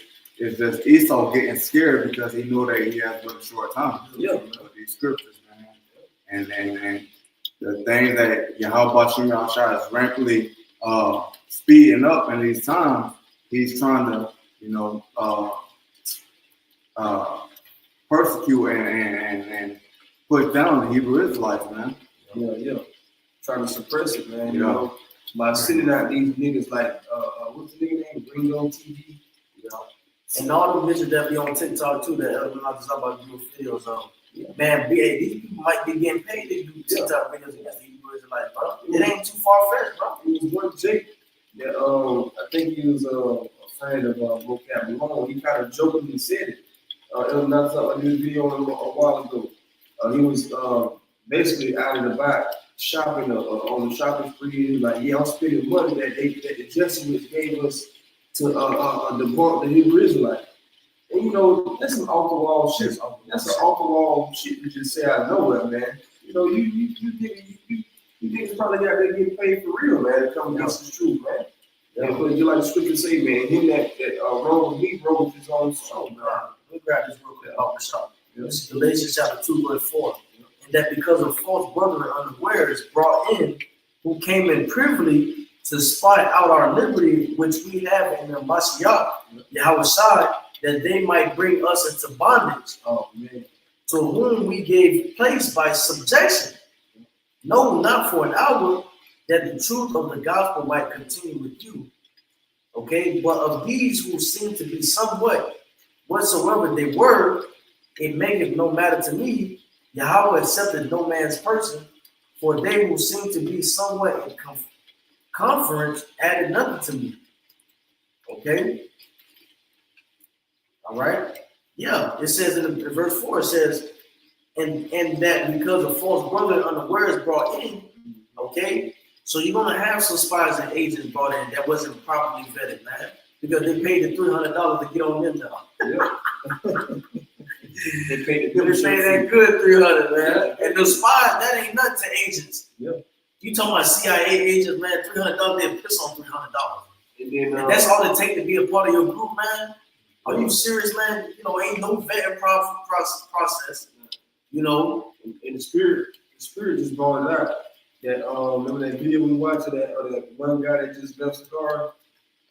just Esau getting scared because he knew that he has but a short time. With these scriptures, man. And the thing that Yahweh Shem Yahshua is rampantly speeding up in these times, he's trying to, persecute and put down the Hebrew Israelites, man. Yeah. Trying to suppress it, man. You know, by sending out these niggas like what's the nigga name? Ringo TV. And all the bitches that be on TikTok too, that I'm not just about to do videos on. Man, these people might be getting paid to do TikTok videos against the Hebrew Israelites, bro. It ain't too far fetched, bro. It was one Jake that I think he was a fan of Vocab Malone. He kind of jokingly said it. not something I did a video on a while ago. He was basically out in the back shopping on the shopping spree. He was like, yeah, I'm spending money that the Jesuits gave us to debunk the Hebrew Israelite. And you know, that's some off the wall shit. That's some off the wall shit you just say out of nowhere, man. You know, you think it's probably out there getting paid for real, man, to come against the truth, man. Yeah, but you like the scripture say, man, him that rose his own soul, man. Let me grab this real quick off the shop. This is Galatians chapter 2, verse 4. And that because of false brethren unawares brought in, who came in privily to spy out our liberty, which we have in the Mashiach, Yahushua, that they might bring us into bondage. Oh, man. To whom we gave place by subjection. No, not for an hour, that the truth of the gospel might continue with you. Okay, but of these who seem to be somewhat, whatsoever they were, it maketh no matter to me. Yahweh accepted no man's person, for they who seem to be somewhat in conference added nothing to me. Okay, all right. Yeah, it says in verse 4, it says, and that because of false brother unawares brought in, okay, so you're gonna have some spies and agents brought in that wasn't properly vetted, man, because they paid the $300 to get on them now. Yeah. They paid that good $300, man. And the spies, that ain't nothing to agents. Yeah. You talking about CIA agents, man? $300, they piss on $300. And then And that's all it takes to be a part of your group, man. Are you serious, man? You know, ain't no vetting process. You know, and the spirit just brought it out. That remember that video we watched of that one guy that just left the car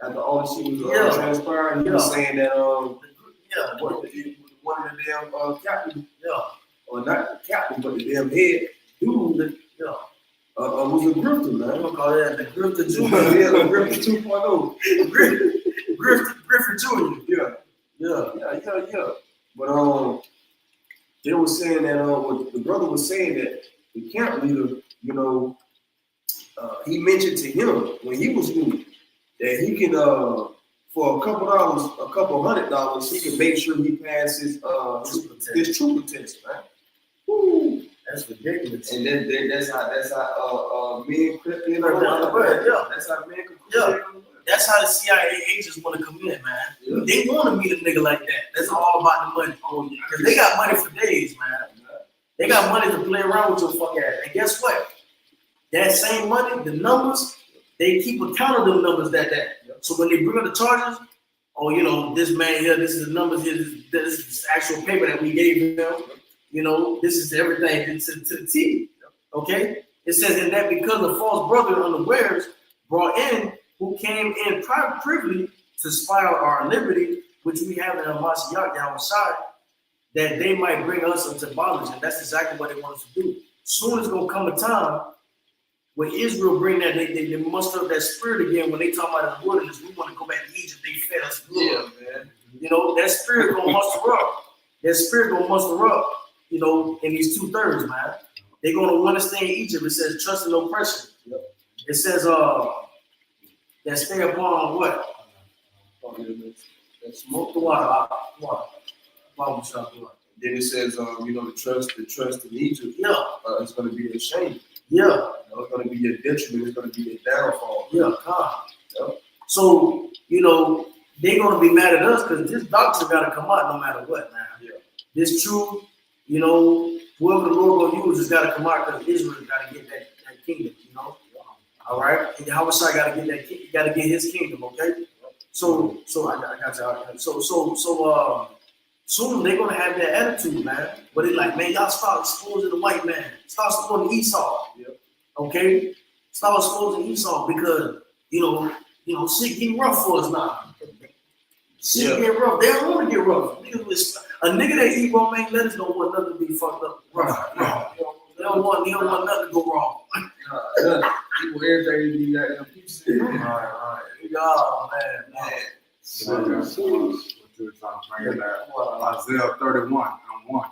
after all the shit was transpiring. He was saying that one of the damn captain, or not the captain, but the damn head dude, was a grifter, man. I'm gonna call that the grifter junior. Yeah, the grifter 2.0. Grifter junior. Yeah. But they were saying that what the brother was saying that the camp leader, you know, he mentioned to him when he was new that he can for a couple $100, he can make sure he passes his trooper test, man. Woo. That's ridiculous. And that's how men crept in. That's how men could creep in. That's how the CIA agents want to come in, man. Yeah. They want to meet a nigga like that. That's all about the money. Oh, yeah. Because they got money for days, man. Yeah. They got money to play around with your fuck ass. And guess what? That same money, the numbers, they keep account of them numbers that day. Yeah. So when they bring up the charges, oh, you know, this man here, this is the numbers here, this is actual paper that we gave him. You know, this is everything to the T. Okay? It says in that because the false brother unawares brought in, who came in privily to spy out our liberty, which we have in Mashiach Yahushua, that they might bring us into bondage. And that's exactly what they want us to do. Soon it's going to come a time when Israel bring that, they muster up that spirit again. When they talk about the wilderness, we want to go back to Egypt. They fed us good. Yeah, man. You know, that spirit going to muster up. That spirit going to muster up, you know, in these 2/3, man. They're going to want to stay in Egypt. It says, trust and oppression. Yep. It says, that stay upon what? That smoke the water. Then it says, you know, the trust in Egypt. Yeah. It's going to be a shame. Yeah. You know, it's going to be a detriment. It's going to be a downfall. Yeah. So, you know, they're going to be mad at us because this doctrine got to come out no matter what, man. Yeah. This truth, you know, whoever the Lord going to use has got to come out because Israel got to get that kingdom, you know. All right, and Yahushua got to get that. Got to get his kingdom. Okay, so I got you. So soon they're gonna have that attitude, man. But they like, man, y'all start exposing the white man. Start exposing Esau. Yep. Okay, start exposing Esau because you know shit getting rough for us now. Shit get rough. They don't want to get rough. A nigga that eat romaine lettuce don't want nothing to be fucked up. Right. They don't want nothing to go wrong. People everything to be that pieces. Right. Oh, man. What you were trying to bring that Isaiah 31 and 1.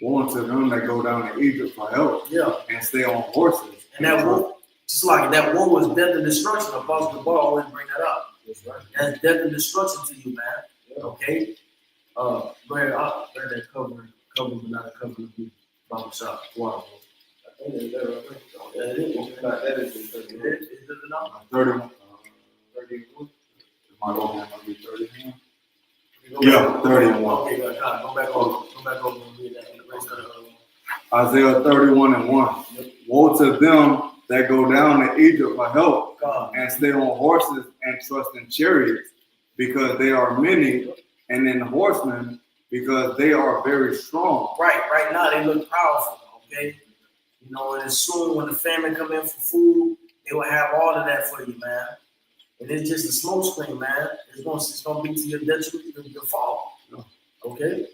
Warn to them that go down to Egypt for help and stay on horses. And that war, just like that war was death and destruction. Apostle the bar always bring that up. That's right. That's death and destruction to you, man. Yeah. Okay? Go ahead. I'll grab that cover, but not a cover of the Bible shop. Wow. I think that's that right. Yeah, it is. If not, that is the It is. Is it enough? 31. 31. My goal might be 31. Go Yeah, back. 31. Okay, good. Go back over. Go back over and read that. The rest of the Isaiah 31 and 1. Woe to them that go down to Egypt for help God. and stay on horses and trust in chariots, because they are many, and in horsemen, because they are very strong. Right now they look powerful, okay? You know, and soon when the famine come in for food, they will have all of that for you, man. And it's just a smoke screen, man. It's gonna be to your detriment, your fall. Okay?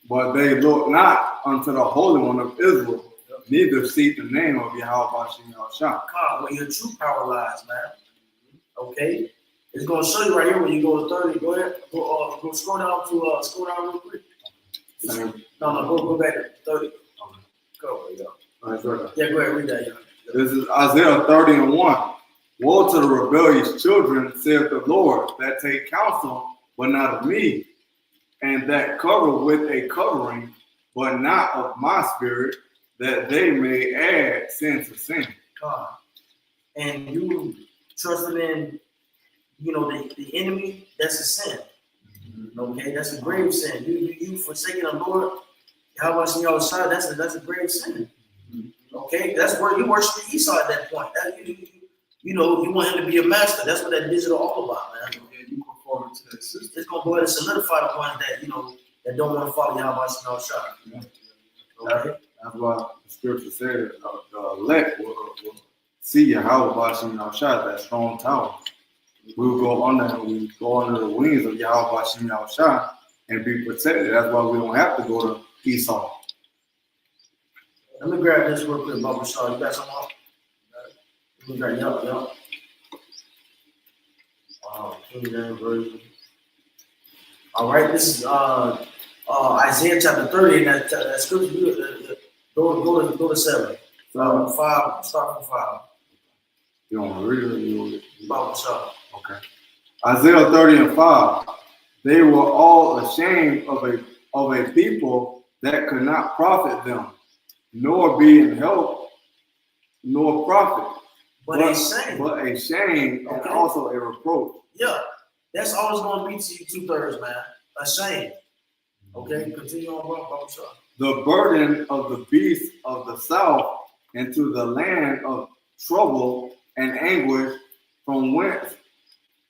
But they look not unto the Holy One of Israel, neither seek the name of Yahweh Hashem Yahushua. God, where your true power lies, man. Okay? It's gonna show you right here when you go to 30. Go ahead. Go scroll down real quick. No, go back to 30. Go, yeah. Yeah, go ahead, read that, yeah. This is Isaiah 30 and 1. Woe to the rebellious children, saith the Lord, that take counsel, but not of me, and that cover with a covering, but not of my spirit, that they may add sin to sin. God. And you trusting in, you know, the enemy, that's a sin. Okay, that's a grave sin. You forsaking the Lord, how much in your side, that's a grave sin. Okay, that's where you worship Esau at that point. You know, you want him to be a master. That's what that digital all about, man. Yeah, you conform to that system. It's gonna go ahead and solidify the ones that, you know, that don't want to follow Yahweh Shah. Okay. That's why the scripture said the elect will see Yahweh Hashem Yahushua, that strong tower. We will go under the wings of Yahweh Hashem Yahushua and be protected. That's why we don't have to go to Esau. Let me grab this real quick, Baba Shaw. You got something else? Let me grab yup. King James Version. All right, this is Isaiah chapter 30, and that scripture. Go to 7. 5. Start from 5. You want to read it or you Baba Shaw. Okay. Isaiah 30 and 5. They were all ashamed of a people that could not profit them, nor be in help, nor profit. But a shame. And Okay. also a reproach. Yeah, that's always going to be to you 2/3, man. A shame. Okay, continue on, Baba Shaw. The burden of the beasts of the south into the land of trouble and anguish, from whence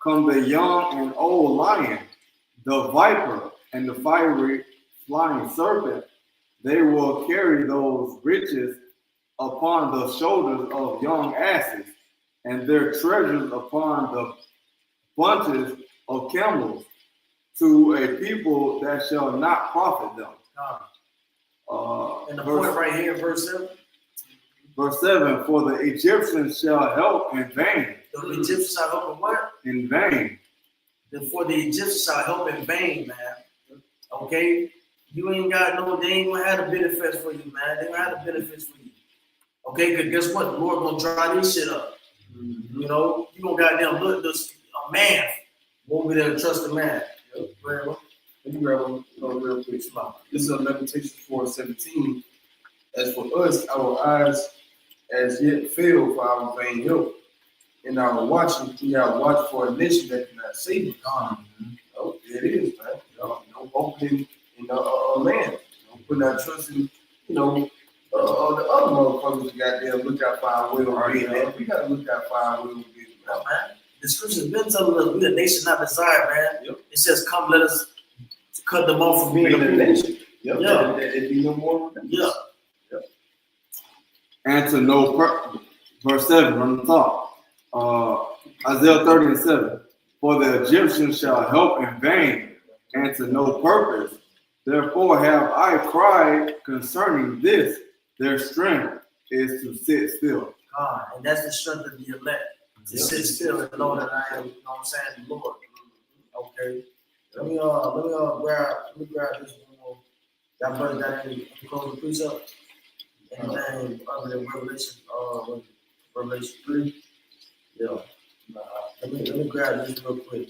come the young and old lion, the viper, and the fiery flying serpent. They will carry those riches upon the shoulders of young asses, and their treasures upon the bunches of camels, to a people that shall not profit them. And the point right here, verse 7. Verse 7, for the Egyptians shall help in vain. The Egyptians shall help in what? In vain. For the Egyptians shall help in vain, man. Okay? You ain't got no, they ain't gonna have the benefits for you, man. They gonna have the benefits for you. Okay, because guess what? The Lord gonna dry this shit up. You know, you gonna goddamn look this a man. Won't be there to trust a man. Let me grab one real quick. This is Lamentations 4:17. As for us, our eyes as yet fail for our vain help. In our watching, we have watched for a nation that cannot save us. Oh, there it is, man. Opening in a land. Putting our trust in, the other motherfuckers goddamn look out for our will and being, man. We gotta look out for our will and being, man. The scripture's been telling us we a nation not desired, man. Yep. It says, come, let us cut them off from being a nation. Yep. Yeah. It'd be no more. Yeah. Yep. And to know, verse 7 from the top. Isaiah 30 and 7. For the Egyptians shall help in vain, and to no purpose. Therefore have I cried concerning this. Their strength is to sit still. And that's the strength of the elect. To sit still and know that I am, you know what I'm saying, the Lord. Okay. Let me grab this one more. Y'all brothers got any closing precept? Anything other than Revelation 3? Yeah. Let me grab this real quick.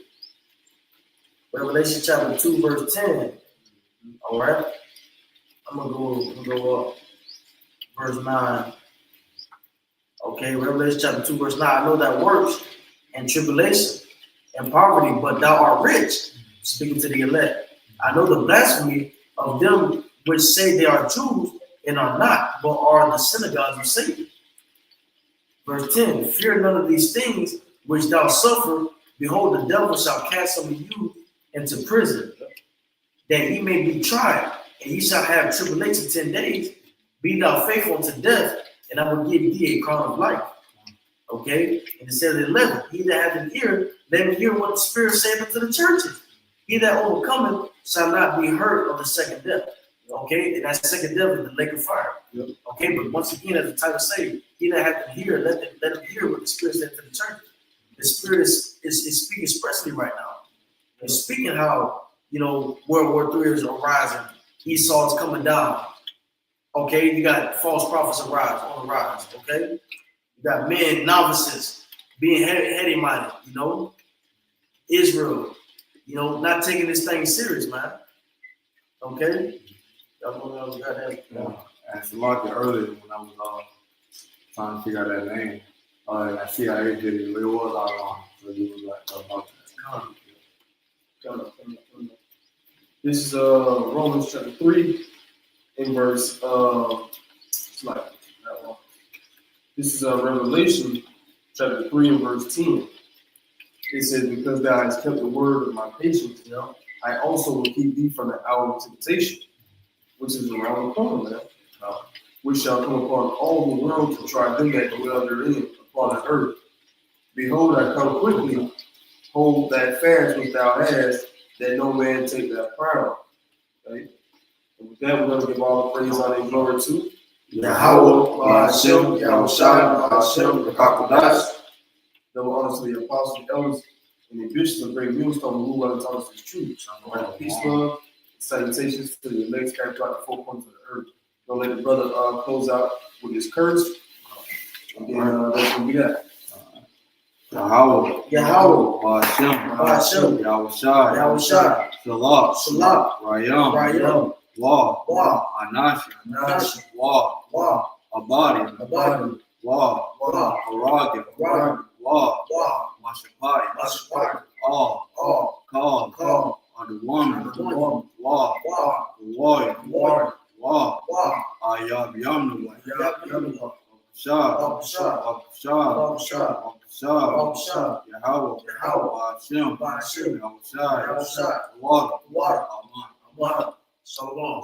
Revelation chapter 2, verse 10. All right. I'm gonna go up. Verse 9. Okay, Revelation chapter 2, verse 9. I know that works and tribulation and poverty, but thou art rich. Speaking to the elect. I know the blasphemy of them which say they are Jews and are not, but are the synagogues of Satan. Verse 10. Fear none of these things which thou suffer. Behold, the devil shall cast some of you into prison, that he may be tried, and he shall have tribulation 10 days. Be thou faithful unto death, and I will give thee a crown of life. Okay? And it says 11, he that hath an ear, let him hear what the Spirit saith unto the churches. He that overcometh shall not be hurt of the second death. Okay? And that second death is the lake of fire. Okay? But once again, as the title says, he that hath an ear, let him hear what the Spirit saith to the churches. The Spirit is speaking expressly right now. It's speaking how, World War III is arising. Esau is coming down. Okay, you got false prophets on the rise. Okay, you got men, novices, being heady-minded. Israel, not taking this thing serious, man. Okay, y'all got that. Yeah. And Samantha earlier when I was trying to figure out that name, that CIA video, it was all wrong. So he was like about that. This is Romans chapter 3 in verse This is Revelation chapter 3 and verse 10. It says, because thou hast kept the word of my patience, I also will keep thee from the hour of temptation, which is around the corner, man. Which shall come upon all the world to try them that dwell therein upon the earth. Behold, I come quickly. Hold that fast which thou hast, that no man take that crown. Okay? And with that, we're going to give all the praise, honor, and glory to Yahweh, Hashem, Yahushua, Hashem, Rakakodash. Double honor to the apostles, elders, and the bishops of Great Millstone who will and taught us the truth. Peace, love, and salutations to the elect scattered throughout the four corners of the earth. Don't let the brother close out with his curse. And then that's going to be that. Yahweh, Hashem, Yahushua, Salah, Rayam, Wah, Anashi, Wah, Abadi, Wah, Aragim, Wah, Mashapai, All, Call, Aduwaman, Wah, the Warrior, Wah, Ayab Yamnu, Shah, Yahweh, Hashem, Yahushua, Water, Aman. Shalom.